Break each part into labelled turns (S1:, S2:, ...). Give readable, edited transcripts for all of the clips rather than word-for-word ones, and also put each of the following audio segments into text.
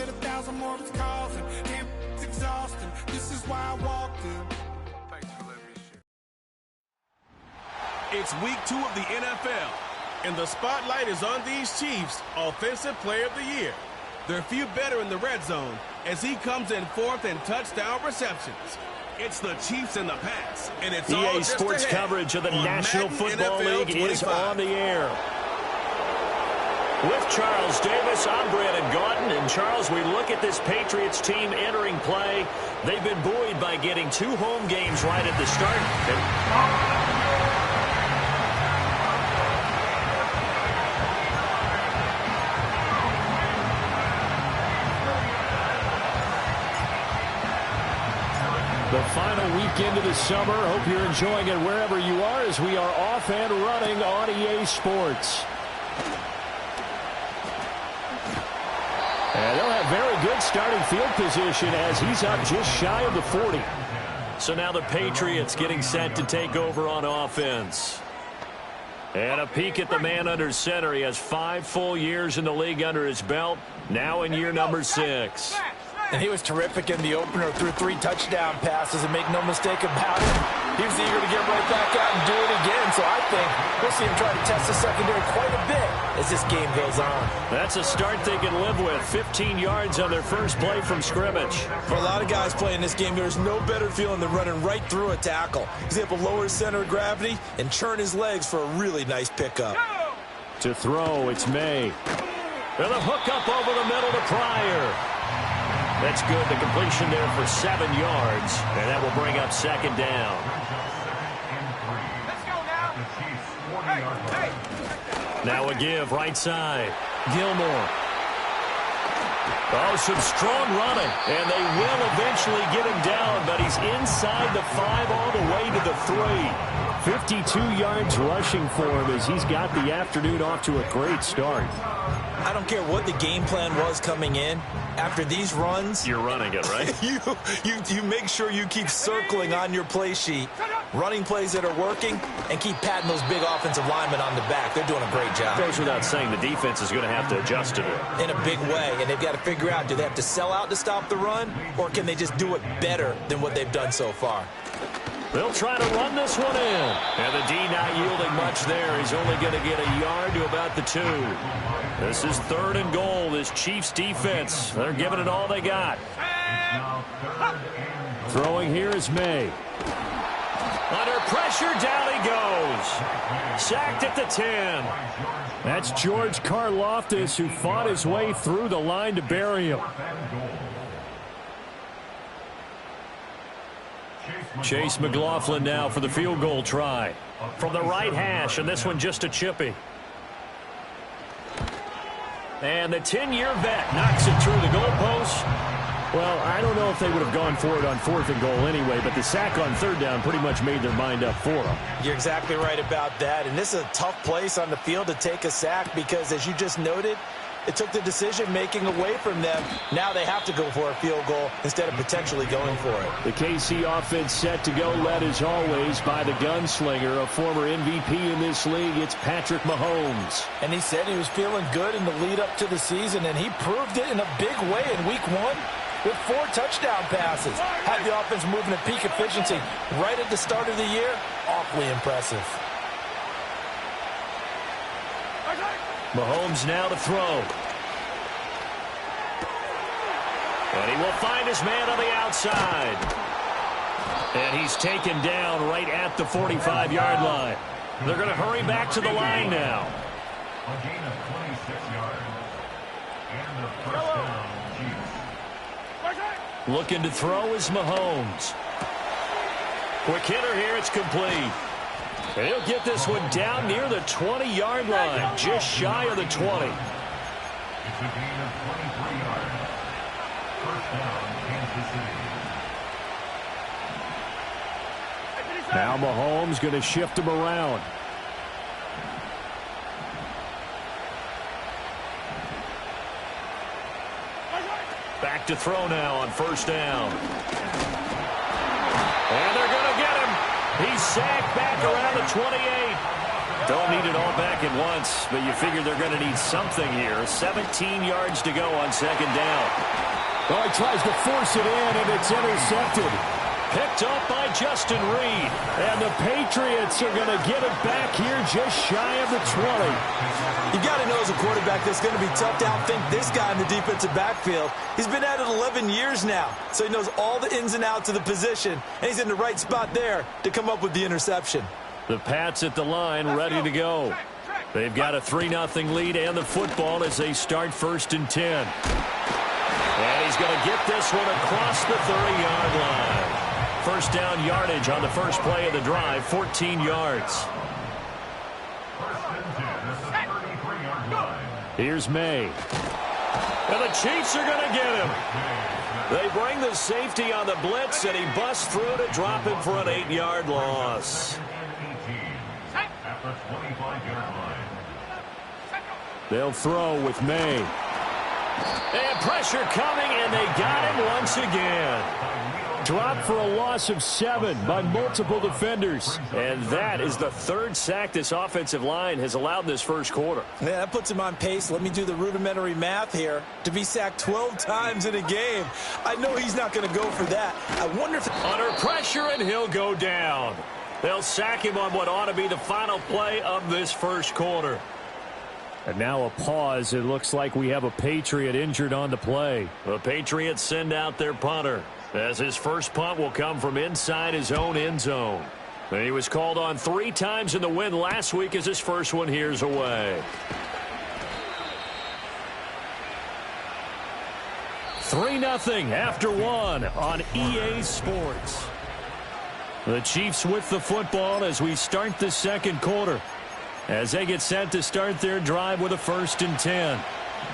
S1: get 1,000 more of its calls, and damn, it's exhausting. This is why I walked in. Thanks for letting me share.
S2: It's week 2 of the NFL, and the spotlight is on these Chiefs' Offensive Player of the Year. They're few better in the red zone as he comes in 4th and touchdown receptions. It's the Chiefs in the pass, and it's all
S3: EA
S2: just
S3: Sports
S2: ahead
S3: coverage of the
S2: on
S3: National
S2: Madden
S3: Football
S2: NFL
S3: League
S2: 25.
S3: is on the air. With Charles Davis, I'm Brandon Gaudin. And Charles, we look at this Patriots team entering play. They've been buoyed by getting 2 home games right at the start. The final weekend of the summer. Hope you're enjoying it wherever you are as we are off and running on EA Sports. And they'll have very good starting field position as he's up just shy of the 40. So now the Patriots getting set to take over on offense. And a peek at the man under center. He has 5 full years in the league under his belt, now in year number 6.
S4: And he was terrific in the opener, threw 3 touchdown passes, and make no mistake about it, he was eager to get right back out and do it again. So I think we'll see him try to test the secondary quite a bit as this game goes on.
S3: That's a start they can live with. 15 yards on their first play from scrimmage.
S4: For a lot of guys playing this game, there's no better feeling than running right through a tackle. He's able to lower his center of gravity and churn his legs for a really nice pickup.
S3: To throw, it's May. And a hook up over the middle to Pryor. That's good. The completion there for 7 yards. And that will bring up 2nd down.
S5: Let's go now. Hey.
S3: Now a give right side. Gilmore. Oh, some strong running. And they will eventually get him down, but he's inside the 5 all the way to the 3. 52 yards rushing for him as he's got the afternoon off to a great start.
S4: I don't care what the game plan was coming in. After these runs,
S3: you're running it, right?
S4: you make sure you keep circling on your play sheet, running plays that are working, and keep patting those big offensive linemen on the back. They're doing a great job.
S3: Goes without saying the defense is going to have to adjust to it.
S4: In a big way, and they've got to figure out, do they have to sell out to stop the run, or can they just do it better than what they've done so far?
S3: They'll try to run this one in. And the D not yielding much there. He's only going to get a yard to about the 2. This is 3rd and goal. This Chiefs defense, they're giving it all they got. Throwing here is May. Under pressure, down he goes. Sacked at the 10. That's George Karlaftis, who fought his way through the line to bury him. Chase McLaughlin now for the field goal try. From the right hash, and this one just a chippy. And the 10-year vet knocks it through the goalpost. Well, I don't know if they would have gone for it on 4th and goal anyway, but the sack on 3rd down pretty much made their mind up for them.
S4: You're exactly right about that, and this is a tough place on the field to take a sack because, as you just noted, it took the decision-making away from them. Now they have to go for a field goal instead of potentially going for it.
S3: The KC offense set to go, led as always by the gunslinger, a former MVP in this league. It's Patrick Mahomes.
S4: And he said he was feeling good in the lead-up to the season, and he proved it in a big way in Week 1 with 4 touchdown passes. Had the offense moving at peak efficiency right at the start of the year. Awfully impressive.
S3: Mahomes now to throw. And he will find his man on the outside. And he's taken down right at the 45-yard line. They're going to hurry back to the line now.
S6: A gain of 26 yards. And the first down, Chiefs.
S3: Looking to throw is Mahomes. Quick hitter here, it's complete. And he'll get this one down near the 20-yard line, just shy of the 20.
S6: It's a gain of 23 yards. First down, Kansas City.
S3: Now Mahomes going to shift him around. Back to throw now on 1st down. And they're going to get him. He's sacked back around the 28. Don't need it all back at once, but you figure they're going to need something here. 17 yards to go on second down.
S7: Oh, he tries to force it in, and it's intercepted.
S3: Picked up by Justin Reed.
S7: And the Patriots are going to get it back here just shy of the 20.
S4: You got to know as a quarterback that's going to be tough to outthink this guy in the defensive backfield. He's been at it 11 years now, so he knows all the ins and outs of the position, and he's in the right spot there to come up with the interception.
S3: The Pats at the line ready to go. They've got a 3-0 lead and the football as they start 1st and 10. And he's going to get this one across the 30-yard line. First down yardage on the first play of the drive, 14 yards. Here's May. And the Chiefs are going to get him. They bring the safety on the blitz, and he busts through to drop him for an 8-yard loss. They'll throw with May. And pressure coming, and they got him once again.
S7: Dropped for a loss of 7 by multiple defenders.
S3: And that is the 3rd sack this offensive line has allowed in this first quarter.
S4: Yeah, that puts him on pace. Let me do the rudimentary math here. To be sacked 12 times in a game, I know he's not going to go for that. I wonder if...
S3: Under pressure, and he'll go down. They'll sack him on what ought to be the final play of this first quarter.
S7: And now a pause. It looks like we have a Patriot injured on the play.
S3: The Patriots send out their punter, as his first punt will come from inside his own end zone. He was called on 3 times in the win last week as his first one here's away. 3-0 after 1 on EA Sports. The Chiefs with the football as we start the second quarter, as they get set to start their drive with a 1st and 10.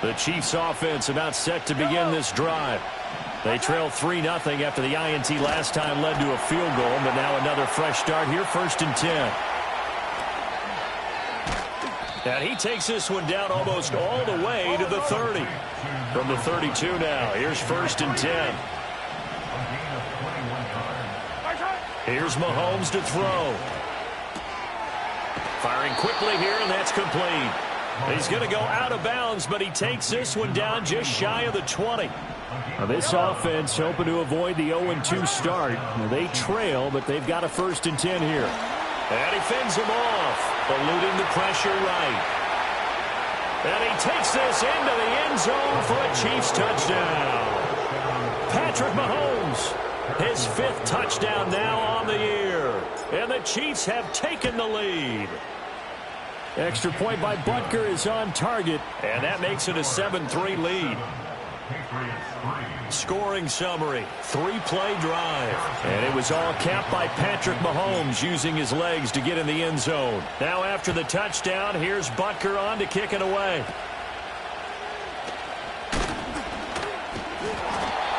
S3: The Chiefs offense about set to begin this drive. They trail 3-0 after the INT last time led to a field goal, but now another fresh start here, 1st and 10. And he takes this one down almost all the way to the 30. From the 32 now, here's 1st and 10. Here's Mahomes to throw. Firing quickly here, and that's complete. He's going to go out of bounds, but he takes this one down just shy of the 20.
S7: Now this offense hoping to avoid the 0-2 start. Now they trail, but they've got a 1st and 10 here.
S3: And he fends him off, eluding the pressure right. And he takes this into the end zone for a Chiefs touchdown. Patrick Mahomes, his 5th touchdown now on the year. And the Chiefs have taken the lead.
S7: Extra point by Butker is on target.
S3: And that makes it a 7-3 lead. Scoring summary, 3-play drive. And it was all capped by Patrick Mahomes using his legs to get in the end zone. Now after the touchdown, here's Butker on to kick it away.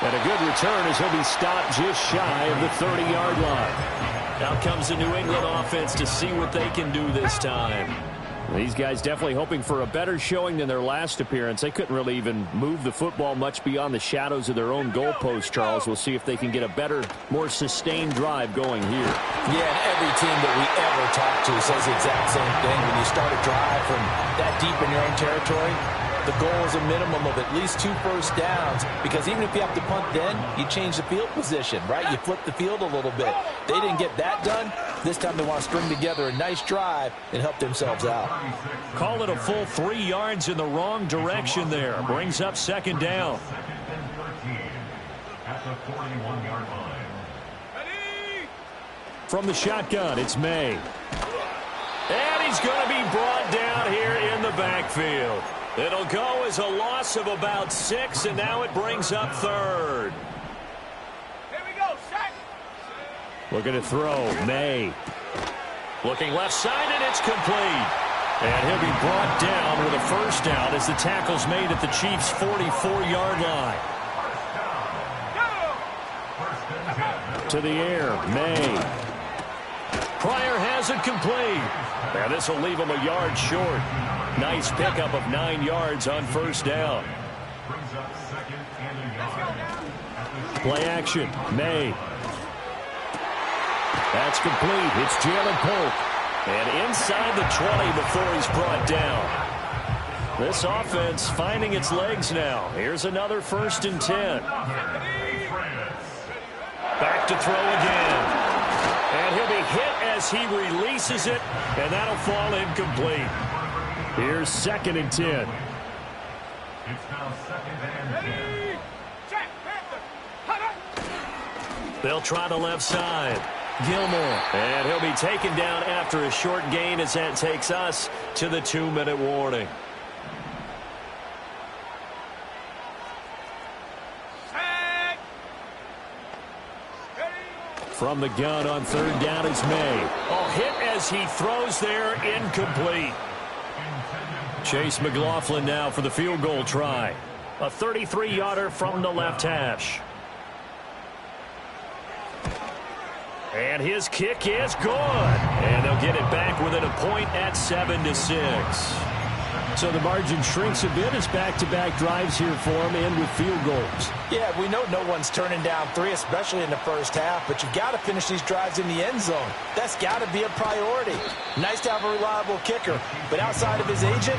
S7: And a good return as he'll be stopped just shy of the 30-yard line.
S3: Now comes the New England offense to see what they can do this time.
S7: These guys definitely hoping for a better showing than their last appearance. They couldn't really even move the football much beyond the shadows of their own goalpost, Charles. We'll see if they can get a better, more sustained drive going here.
S4: Yeah, and every team that we ever talk to says the exact same thing. When you start a drive from that deep in your own territory, the goal is a minimum of at least 2 first downs, because even if you have to punt then, you change the field position, right? You flip the field a little bit. They didn't get that done. This time they want to string together a nice drive and help themselves out.
S3: Call it a full 3 yards in the wrong direction there. Brings up 2nd down.
S6: At the 41-yard line.
S7: From the shotgun, it's May.
S3: And he's going to be brought down here in the backfield. It'll go as a loss of about 6, and now it brings up 3rd.
S1: Here we go, set.
S7: Looking to throw, May.
S3: Looking left side, and it's complete. And he'll be brought down with a 1st down as the tackle's made at the Chiefs' 44-yard line.
S7: To the air, May.
S3: Pryor has it complete. Now this will leave him a yard short. Nice pickup of 9 yards on 1st down.
S7: Play action, May. That's complete. It's Jalen Polk.
S3: And inside the 20 before he's brought down. This offense finding its legs now. Here's another 1st and 10. Back to throw again. And he'll be hit as he releases it, and that'll fall incomplete. Here's 2nd and 10.
S6: It's now 2nd and 10.
S3: They'll try the left side. Gilmore. And he'll be taken down after a short gain as that takes us to the 2-minute warning. From the gun on 3rd down is May. Oh, hit as he throws there, incomplete. Chase McLaughlin now for the field goal try. A 33-yarder from the left hash. And his kick is good. And they'll get it back within a point at 7-6.
S7: So the margin shrinks a bit as back-to-back drives here for him and with field goals.
S4: Yeah, we know no one's turning down 3, especially in the first half, but you've got to finish these drives in the end zone. That's got to be a priority. Nice to have a reliable kicker, but outside of his agent,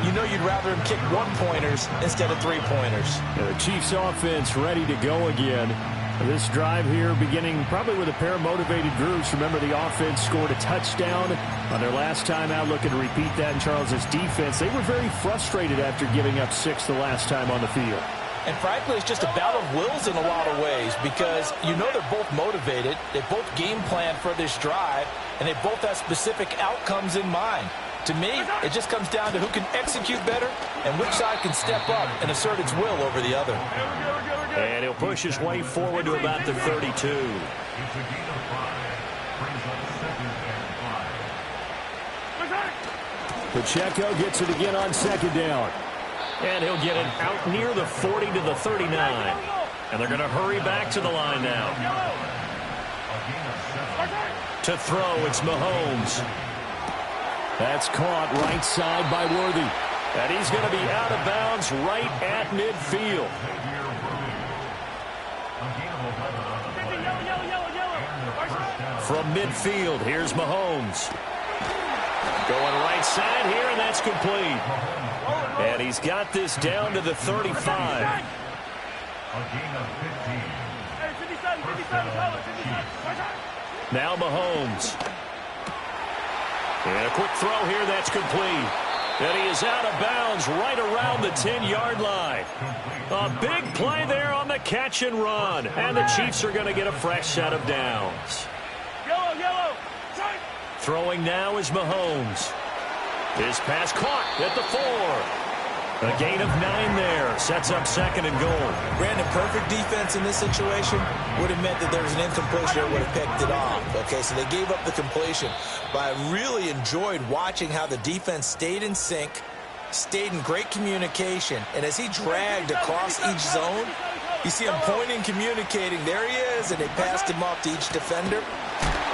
S4: you know you'd rather him kick 1-pointers instead of 3-pointers.
S7: The Chiefs offense ready to go again. This drive here beginning probably with a pair of motivated groups. Remember, the offense scored a touchdown on their last time out. Looking to repeat that in Charles's defense. They were very frustrated after giving up 6 the last time on the field.
S4: And frankly, it's just a battle of wills in a lot of ways because you know they're both motivated. They both game plan for this drive, and they both have specific outcomes in mind. To me, it just comes down to who can execute better and which side can step up and assert its will over the other.
S3: And he'll push his way forward to about the 32.
S7: Pacheco gets it again on 2nd down.
S3: And he'll get it out near the 40 to the 39. And they're going to hurry back to the line now. To throw, it's Mahomes.
S7: That's caught right side by Worthy.
S3: And he's going to be out of bounds right at midfield. From midfield, here's Mahomes. Going right side here, and that's complete. And he's got this down to the 35. Now Mahomes. And a quick throw here, that's complete. And he is out of bounds right around the 10-yard line. A big play there on the catch and run. And the Chiefs are going to get a fresh set of downs. Throwing now is Mahomes. His pass caught at the 4. A gain of 9 there. Sets up 2nd and goal.
S4: Brandon, perfect defense in this situation would have meant that there was an incompletion that would have picked it off. Okay, so they gave up the completion. But I really enjoyed watching how the defense stayed in sync, stayed in great communication, and as he dragged across each zone, you see him pointing, communicating. There he is, and they passed him off to each defender.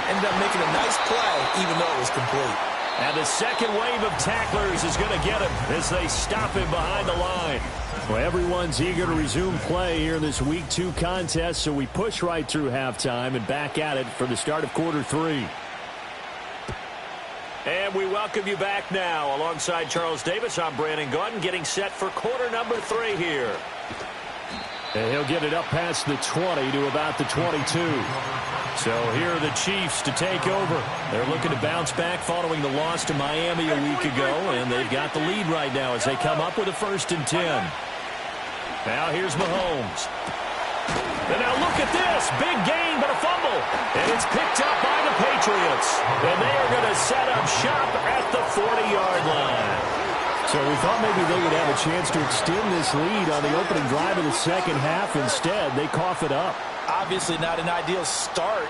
S4: Ended up making a nice play, even though it was complete.
S3: And the second wave of tacklers is going to get him as they stop him behind the line.
S7: Well, everyone's eager to resume play here in this Week 2 contest, so we push right through halftime and back at it for the start of quarter 3.
S3: And we welcome you back now. Alongside Charles Davis, I'm Brandon Gaudin, getting set for quarter number 3 here.
S7: And he'll get it up past the 20 to about the 22. So here are the Chiefs to take over. They're looking to bounce back following the loss to Miami a week ago, and they've got the lead right now as they come up with a 1st and 10. Now here's Mahomes. And now look at this. Big gain, but a fumble. And it's picked up by the Patriots. And they are going to set up shop at the 40-yard line. So we thought maybe they would have a chance to extend this lead on the opening drive of the second half. Instead, they cough it up.
S4: Obviously not an ideal start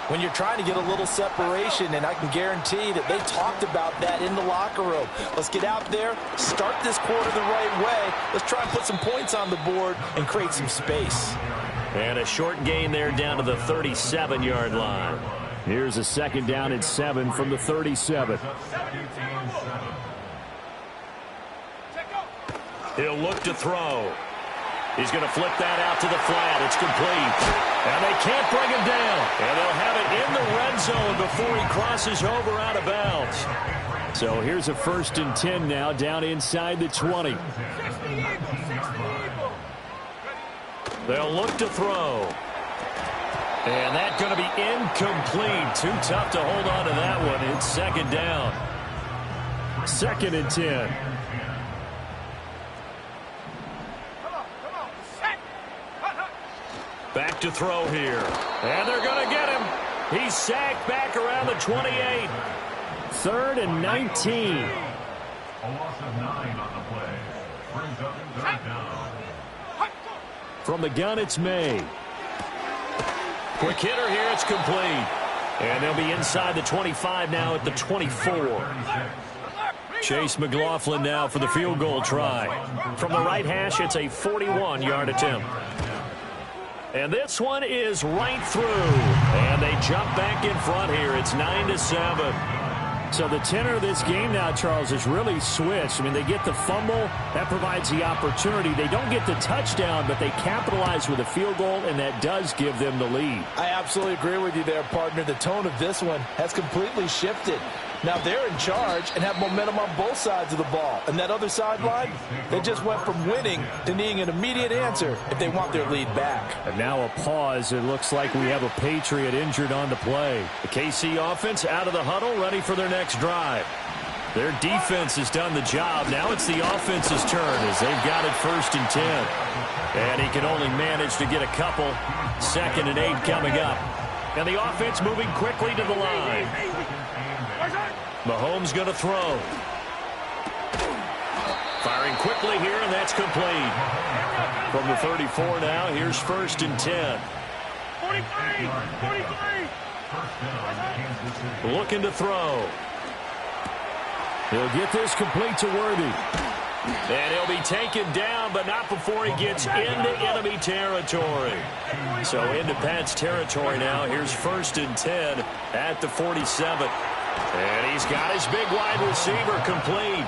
S4: when you're trying to get a little separation, and I can guarantee that they talked about that in the locker room. Let's get out there, start this quarter the right way. Let's try and put some points on the board and create some space.
S3: And a short gain there down to the 37-yard line.
S7: Here's a 2nd down and 7 from the 37.
S3: He'll look to throw. He's going to flip that out to the flat. It's complete. And they can't bring him down. And they'll have it in the red zone before he crosses over out of bounds.
S7: So here's a 1st and 10 now, down inside the 20.
S3: They'll look to throw. And that's going to be incomplete. Too tough to hold on to that one. It's 2nd down.
S7: 2nd and 10.
S3: Back to throw here. And they're going to get him. He's sacked back around the 28.
S7: 3rd and 19.
S6: A loss of 9 on the play. Brings up 3rd down.
S7: From the gun, it's May.
S3: Quick hitter here. It's complete. And they'll be inside the 25 now at the 24. Chase McLaughlin now for the field goal try. From the right hash, it's a 41-yard attempt. And this one is right through. And they jump back in front here. It's 9-7.
S7: So the tenor of this game now, Charles, is really switched. I mean, they get the fumble. That provides the opportunity. They don't get the touchdown, but they capitalize with a field goal, and that does give them the lead.
S4: I absolutely agree with you there, partner. The tone of this one has completely shifted. Now they're in charge and have momentum on both sides of the ball. And that other sideline, they just went from winning to needing an immediate answer if they want their lead back.
S7: And now a pause. It looks like we have a Patriot injured on the play.
S3: The KC offense out of the huddle, ready for their next drive. Their defense has done the job. Now it's the offense's turn as they've got it 1st and 10. And he can only manage to get a couple. 2nd and 8 coming up. And the offense moving quickly to the line. Mahomes going to throw. Firing quickly here, and that's complete. From the 34 now, here's 1st and 10. 43. Looking to throw.
S7: He'll get this complete to Worthy.
S3: And he'll be taken down, but not before he gets into enemy territory. So into Pat's territory now. Here's 1st and 10 at the 47. And he's got his big wide receiver complete.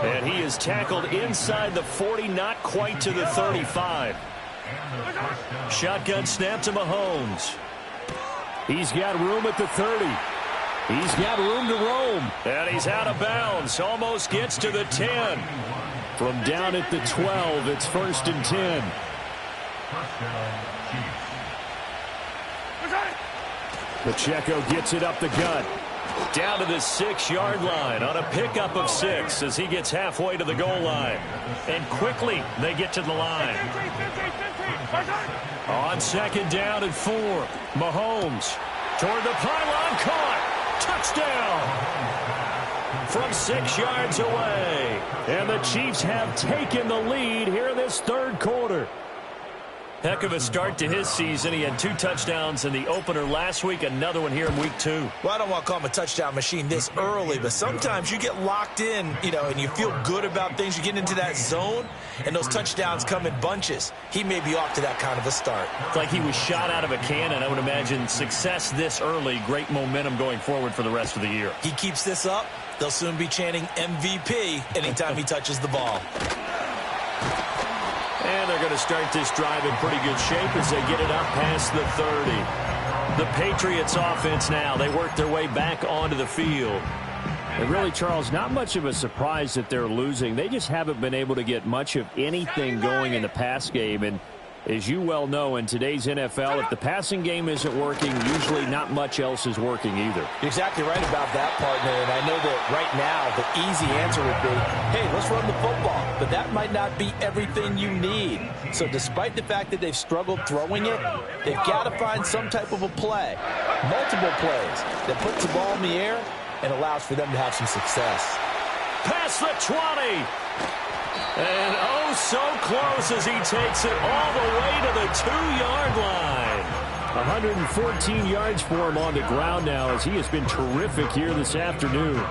S3: And he is tackled inside the 40, not quite to the 35. Shotgun snap to Mahomes.
S7: He's got room at the 30. He's got room to roam.
S3: And he's out of bounds. Almost gets to the 10.
S7: From down at the 12, it's 1st and 10. Pacheco gets it up the gut.
S3: Down to the 6-yard line on a pickup of 6 as he gets halfway to the goal line. And quickly they get to the line. On 2nd down and 4. Mahomes toward the pylon, caught. Touchdown. From 6 yards away.
S7: And the Chiefs have taken the lead here in this 3rd quarter.
S3: Heck of a start to his season. He had 2 touchdowns in the opener last week, another one here in week 2.
S4: Well, I don't want to call him a touchdown machine this early, but sometimes you get locked in, and you feel good about things. You get into that zone, and those touchdowns come in bunches. He may be off to that kind of a start.
S3: It's like he was shot out of a cannon. I would imagine success this early, great momentum going forward for the rest of the year.
S4: He keeps this up, they'll soon be chanting MVP anytime he touches the ball.
S3: And they're going to start this drive in pretty good shape as they get it up past the 30. The Patriots offense now, they work their way back onto the field.
S7: And really, Charles, not much of a surprise that they're losing. They just haven't been able to get much of anything going in the pass game. And as you well know, in today's NFL, if the passing game isn't working, usually not much else is working either.
S4: You're exactly right about that, partner. And I know that right now the easy answer would be, hey, let's run the football. But that might not be everything you need. So despite the fact that they've struggled throwing it, they've got to find some type of a play, multiple plays, that puts the ball in the air and allows for them to have some success.
S3: Past the 20. And oh, so close as he takes it all the way to the 2-yard line.
S7: 114 yards for him on the ground now as he has been terrific here this afternoon.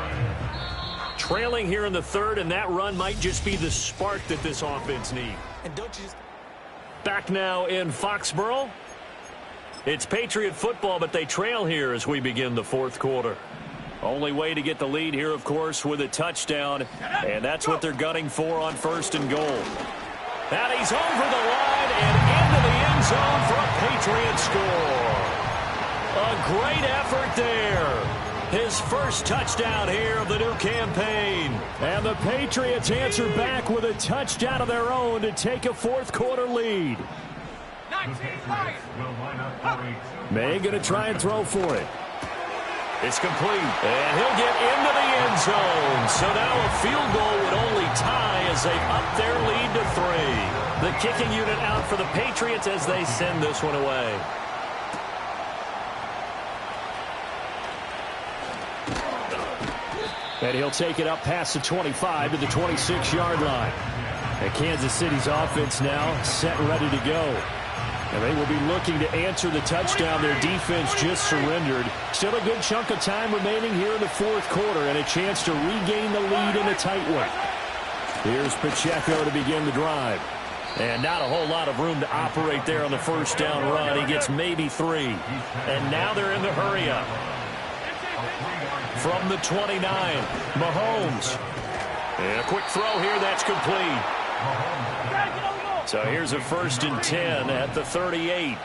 S3: Trailing here in the 3rd, and that run might just be the spark that this offense needs.
S4: And don't you just...
S3: Back now in Foxborough. It's Patriot football, but they trail here as we begin the 4th quarter. Only way to get the lead here, of course, with a touchdown, and that's what they're gunning for on 1st and goal. And he's over the line and into the end zone for a Patriot score. A great effort there. His first touchdown here of the new campaign.
S7: And the Patriots answer back with a touchdown of their own to take a fourth-quarter lead. May going to try and throw for it.
S3: It's complete. And he'll get into the end zone. So now a field goal would only tie as they up their lead to 3.
S7: The kicking unit out for the Patriots as they send this one away. And he'll take it up past the 25 to the 26-yard line. And Kansas City's offense now set and ready to go. And they will be looking to answer the touchdown their defense just surrendered. Still a good chunk of time remaining here in the fourth quarter and a chance to regain the lead in a tight one. Here's Pacheco to begin the drive. And not a whole lot of room to operate there on the first down run. He gets maybe 3. And now they're in the hurry-up. From the 29, Mahomes. And a quick throw here, that's complete. So here's a 1st and 10 at the 38.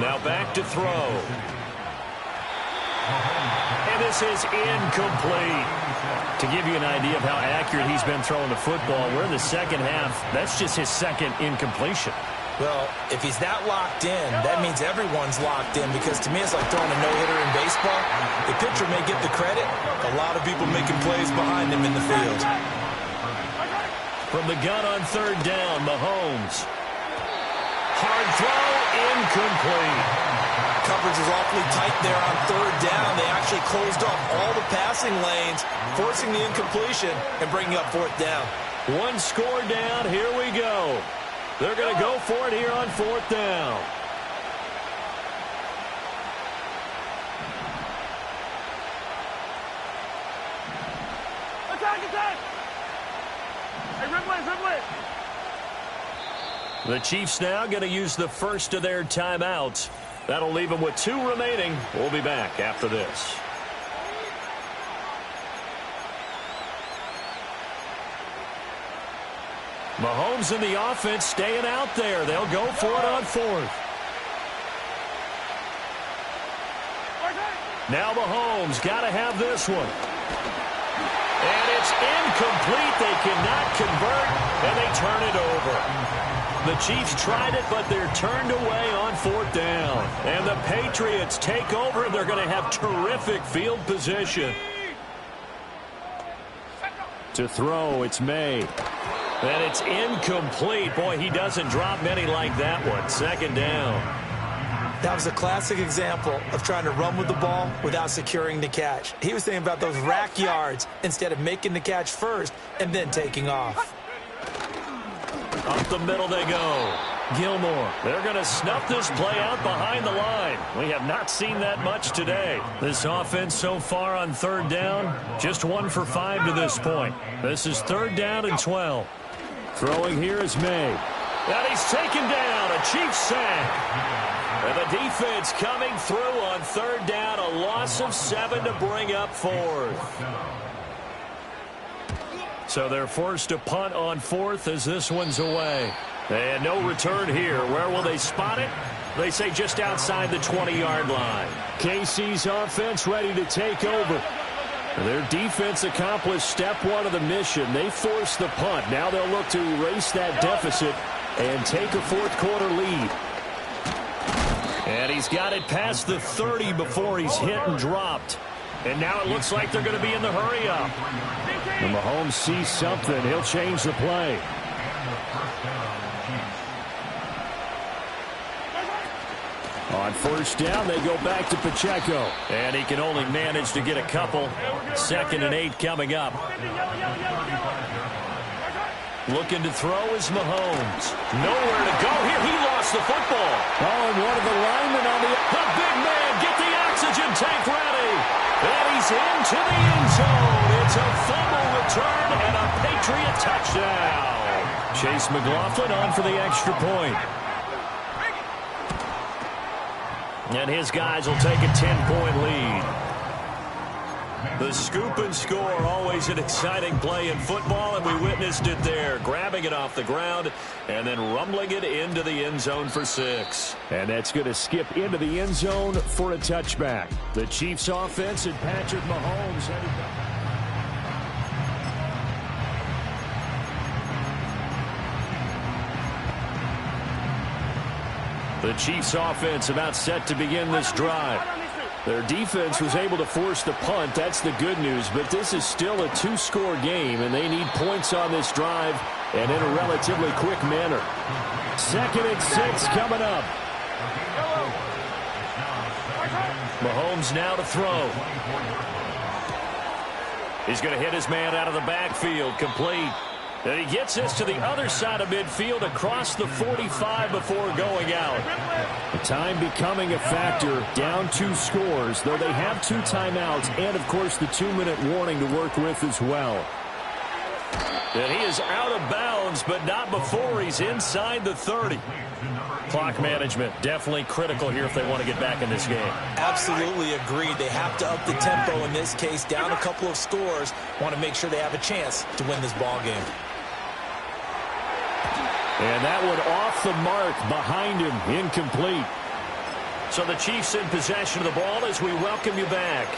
S7: Now back to throw. And this is incomplete. To give you an idea of how accurate he's been throwing the football, we're in the second half. That's just his second incompletion.
S4: Well, if he's that locked in, that means everyone's locked in, because to me it's like throwing a no-hitter in baseball. The pitcher may get the credit, a lot of people making plays behind him in the field.
S3: From the gun on 3rd down, Mahomes. Hard throw, incomplete.
S4: Coverage is awfully tight there on 3rd down. They actually closed off all the passing lanes, forcing the incompletion and bringing up 4th down.
S3: One score down, here we go. They're going to go for it here on 4th down.
S8: Attack! Hey, Ridley!
S3: The Chiefs now going to use the first of their timeouts. That'll leave them with 2 remaining. We'll be back after this. Mahomes and the offense staying out there. They'll go for it on 4th. Now Mahomes got to have this one. And it's incomplete. They cannot convert, and they turn it over. The Chiefs tried it, but they're turned away on 4th down. And the Patriots take over, and they're going to have terrific field position.
S7: To throw, it's May.
S3: And it's incomplete. Boy, he doesn't drop many like that one. 2nd down.
S4: That was a classic example of trying to run with the ball without securing the catch. He was thinking about those rack yards instead of making the catch first and then taking off.
S3: Up the middle they go. Gilmore. They're going to snuff this play out behind the line. We have not seen that much today. This offense so far on 3rd down, just 1 for 5 to this point. This is 3rd down and 12.
S7: Throwing here is May.
S3: And he's taken down. A Chiefs sack. And the defense coming through on 3rd down. A loss of 7 to bring up 4th. So they're forced to punt on 4th as this one's away. And no return here. Where will they spot it? They say just outside the 20-yard line.
S7: KC's offense ready to take over. Their defense accomplished step 1 of the mission. They forced the punt. Now they'll look to erase that deficit and take a fourth-quarter lead.
S3: And he's got it past the 30 before he's hit and dropped. And now it looks like they're going to be in the hurry-up.
S7: And Mahomes sees something. He'll change the play. On 1st down, they go back to Pacheco.
S3: And he can only manage to get a couple. 2nd and 8 coming up. Looking to throw is Mahomes. Nowhere to go here. He lost the football.
S7: Oh, and one of the linemen on the
S3: big man, get the oxygen tank ready. And he's into the end zone. It's a fumble return and a Patriot touchdown.
S7: Chase McLaughlin on for the extra point.
S3: And his guys will take a 10-point lead. The scoop and score, always an exciting play in football, and we witnessed it there. Grabbing it off the ground and then rumbling it into the end zone for 6.
S7: And that's going to skip into the end zone for a touchback. The Chiefs offense and Patrick Mahomes headed back. The Chiefs offense about set to begin this drive. Their defense was able to force the punt. That's the good news. But this is still a 2-score game, and they need points on this drive and in a relatively quick manner. 2nd and 6 coming up.
S3: Mahomes now to throw. He's going to hit his man out of the backfield. Complete. And he gets this to the other side of midfield across the 45 before going out.
S7: The time becoming a factor, down 2 scores, though they have 2 timeouts and, of course, the 2-minute warning to work with as well.
S3: And he is out of bounds, but not before he's inside the 30. Clock management definitely critical here if they want to get back in this game.
S4: Absolutely agreed. They have to up the tempo in this case, down a couple of scores. Want to make sure they have a chance to win this ball game.
S7: And that one off the mark behind him, incomplete.
S3: So the Chiefs in possession of the ball as we welcome you back.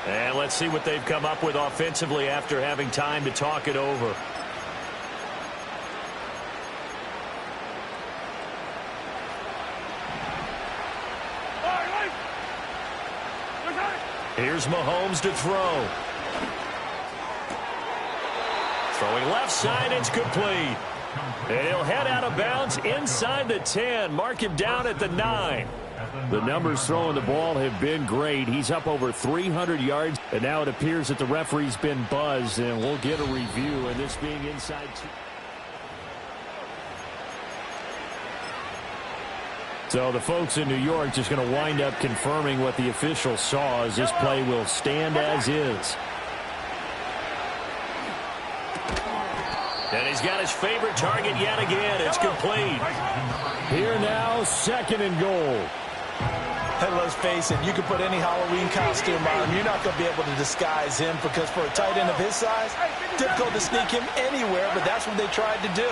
S3: And let's see what they've come up with offensively after having time to talk it over. Here's Mahomes to throw. Throwing left side, it's complete. And he'll head out of bounds inside the 10. Mark him down at the 9.
S7: The numbers throwing the ball have been great. He's up over 300 yards. And now it appears that the referee's been buzzed. And we'll get a review. And this being inside 2. So the folks in New York just going to wind up confirming what the official saw as this play will stand as is.
S3: And he's got his favorite target yet again. It's complete.
S7: Here now, 2nd and goal.
S4: And let's face it, you can put any Halloween costume on. You're not going to be able to disguise him because for a tight end of his size, difficult to sneak him anywhere, but that's what they tried to do.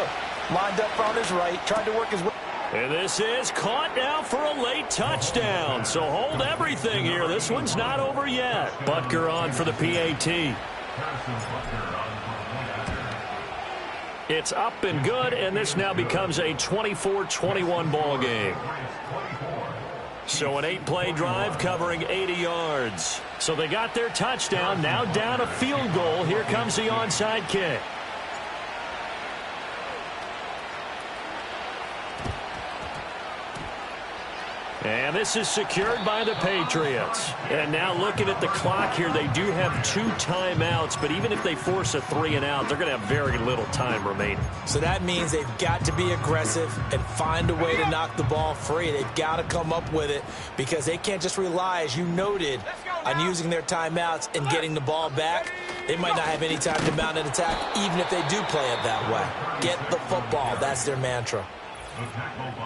S4: Lined up on his right, tried to work his way.
S3: And this is caught now for a late touchdown. So hold everything here. This one's not over yet. Butker on for the PAT. It's up and good, and this now becomes a 24-21 ball game. So an 8-play drive covering 80 yards. So they got their touchdown, now down a field goal. Here comes the onside kick. And this is secured by the Patriots. And now looking at the clock here, they do have 2 timeouts, but even if they force a 3-and-out, they're going to have very little time remaining.
S4: So that means they've got to be aggressive and find a way to knock the ball free. They've got to come up with it because they can't just rely, as you noted, on using their timeouts and getting the ball back. They might not have any time to mount an attack, even if they do play it that way. Get the football. That's their mantra.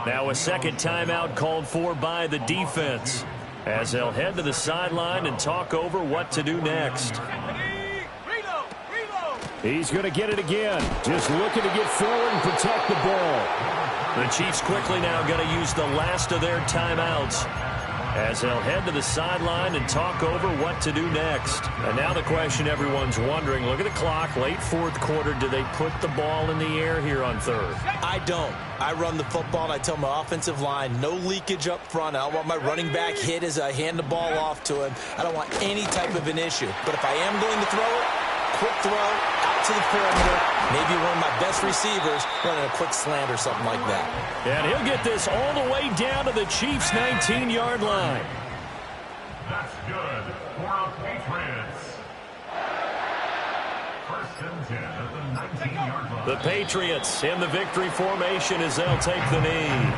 S3: Now a second timeout called for by the defense as they'll head to the sideline and talk over what to do next.
S7: He's going to get it again. Just looking to get forward and protect the ball.
S3: The Chiefs quickly now going to use the last of their timeouts as they'll head to the sideline and talk over what to do next. And now the question everyone's wondering, look at the clock, late 4th quarter, do they put the ball in the air here on 3rd?
S4: I don't. I run the football, and I tell my offensive line, no leakage up front. I don't want my running back hit as I hand the ball off to him. I don't want any type of an issue. But if I am going to throw it, quick throw, out to the perimeter, maybe one of my best receivers running a quick slant or something like that.
S3: And he'll get this all the way down to the Chiefs' 19-yard line.
S6: That's good for our Patriots. 1st and 10 at the 19-yard line.
S3: The Patriots in the victory formation as they'll take the knee.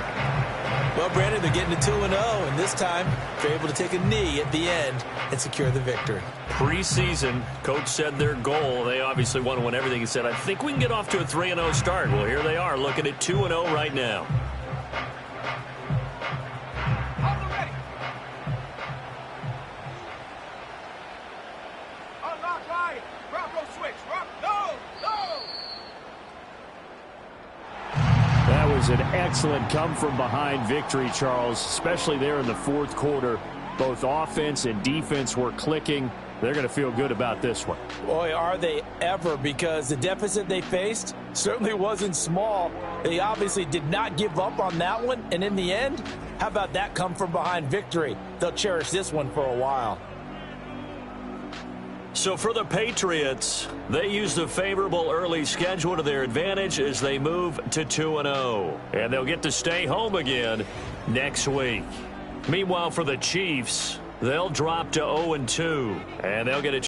S4: Well, Brandon, they're getting to 2-0, and this time they're able to take a knee at the end and secure the victory.
S3: Preseason, coach said their goal, they obviously want to win everything. He said, I think we can get off to a 3-0 start. Well, here they are looking at 2-0 right now.
S7: was an excellent come-from-behind victory, Charles, especially there in the fourth quarter. Both offense and defense were clicking. They're going to feel good about this one.
S4: Boy, are they ever, because the deficit they faced certainly wasn't small. They obviously did not give up on that one, and in the end, how about that come-from-behind victory? They'll cherish this one for a while.
S3: So for the Patriots, they use the favorable early schedule to their advantage as they move to 2-0. And they'll get to stay home again next week. Meanwhile, for the Chiefs, they'll drop to 0-2, and they'll get a